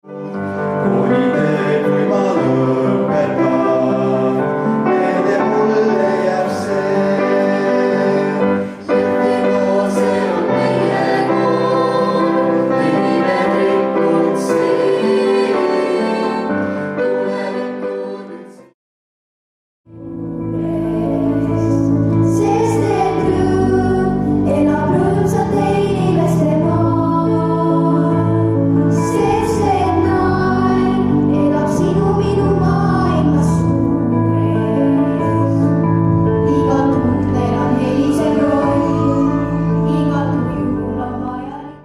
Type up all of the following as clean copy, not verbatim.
koolitee, kui ma lõpetan, meelde mulle jääb see. Jõhvi kool, see on meie kool, inimene rikkunud siin, tuleviku nüüd siin. Sest et rõõm elab rõõmsate inimeste maal. Sest et naine elab sinu minu maailmas suures. Igal tundel on helisev roll, igal tujul on vajalik.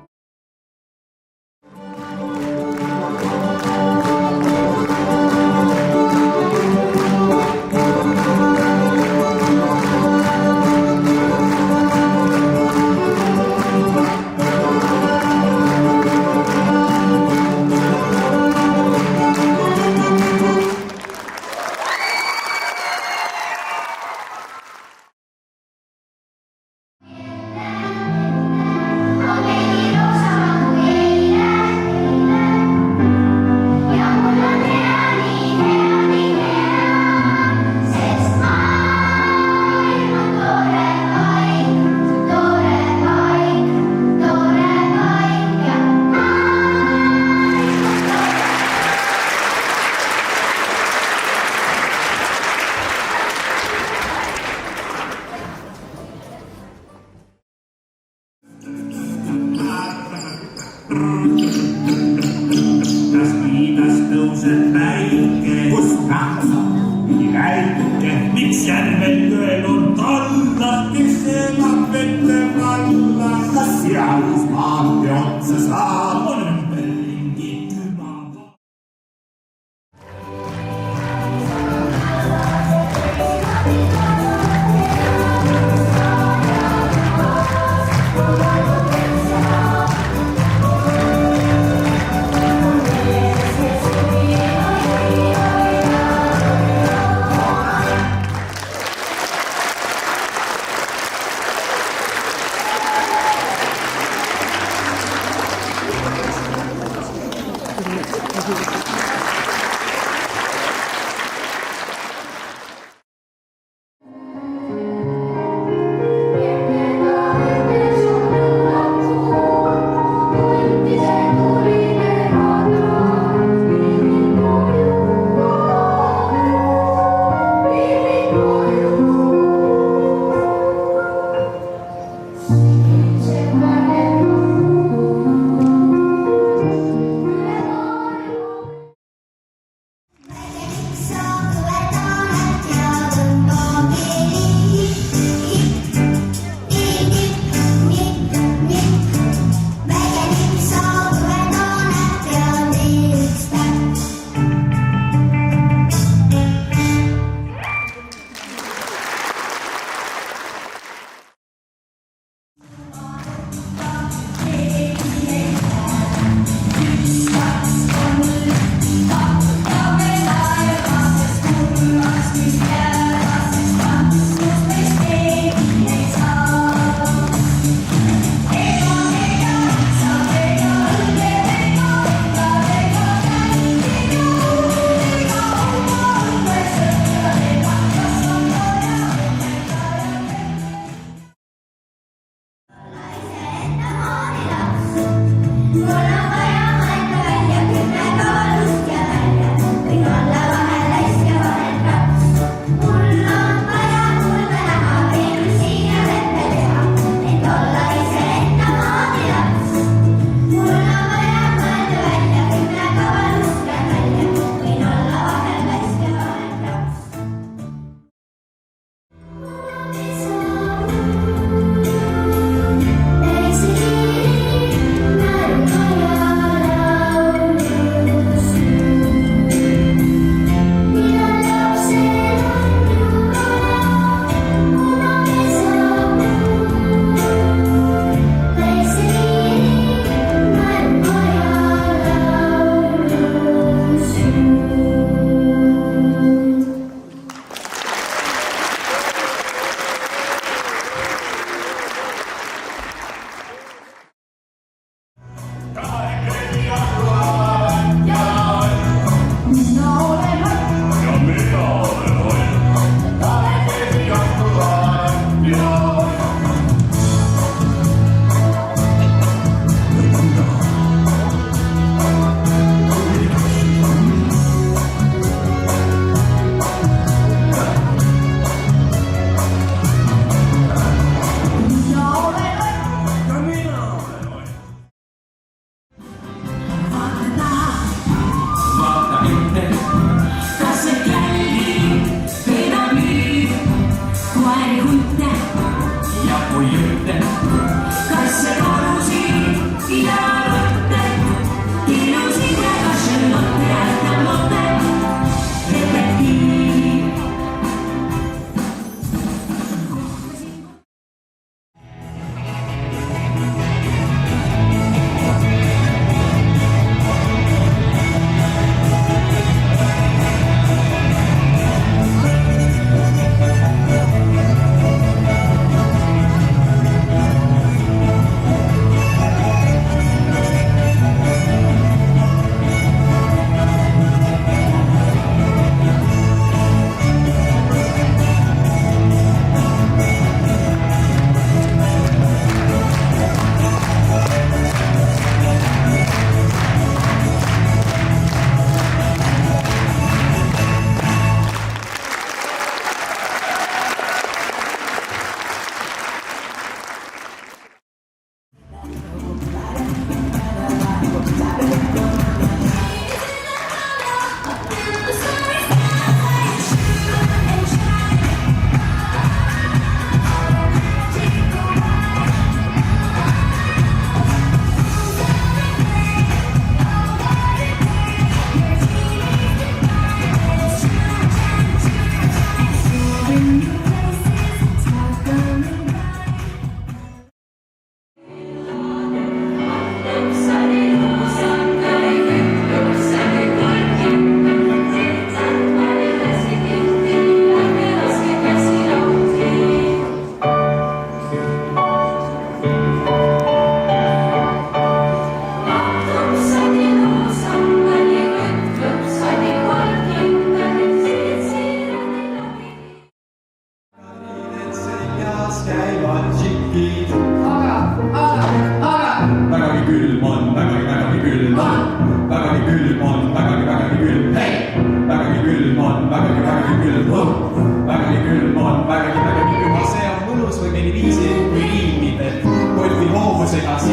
On veidi roosamat kui eile, ja mul on hea, nii hea, sest maailm on tore paik ja maailm on tore. Kas liinas tõuseb päike? Kus nähta? Nii väike. Miks järvel jõel on kallas? Kes elab vette vallas? Kas seal, kus maantee otsa saab, on ümberringi küma?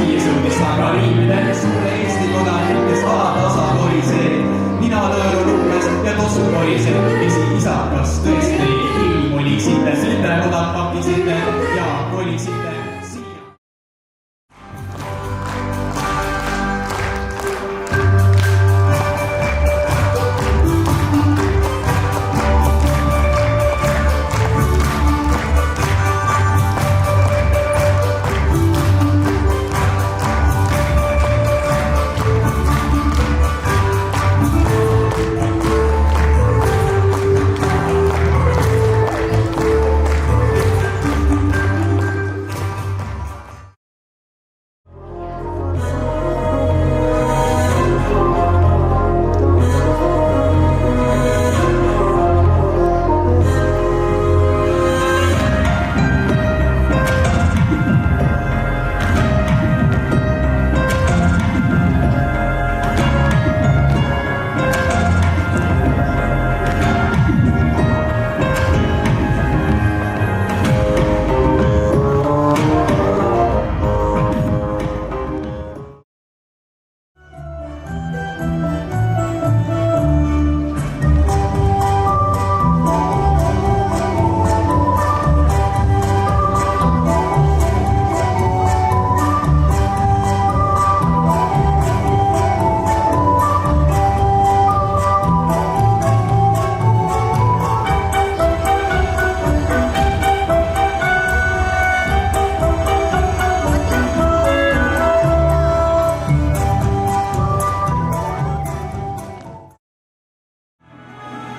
viies jõudis taga riides, suure Eesti kodanik, kes alatasa loriseb. Nina lõõrun umbes ja tossu koriseb, esiisakas tõesti. ilm oli sinde, sündekodad pakisite ja kolisite siia.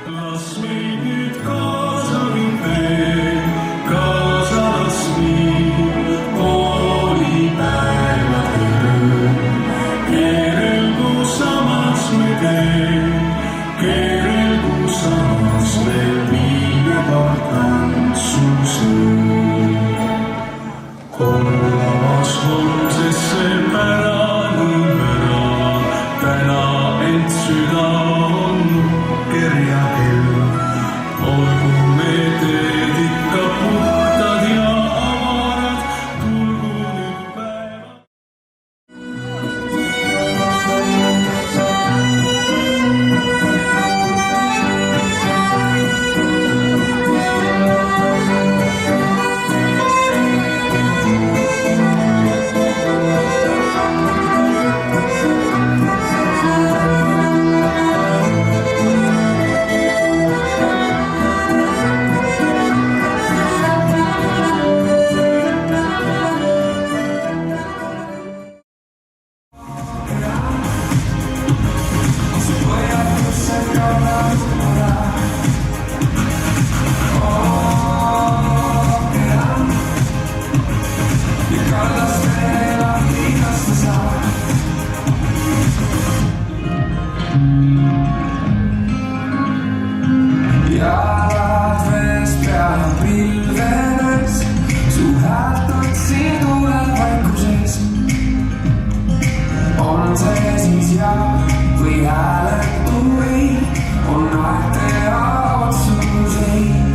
Las meid nüüd kaasa viib veel, kaasa las viib koolipäevadel. Keerelgu samas me teen, keerelgu samas veel viinevad tantsusööl. Kuulamas homsesse pärani ära, täna ent süda on kerja kell. Olgu need teed ikka puhtad ja avarad, tulgu nüüd päevad. Jalad vees peale pilvedes, su häält otsin tuleb vaikuses. On see siis jah või hääletu ei, on aeg teha otsuseid.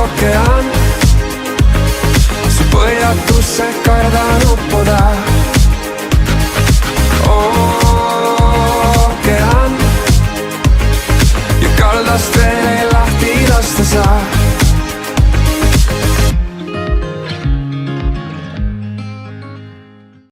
Ookean, su põhjatusse kardan uppuda.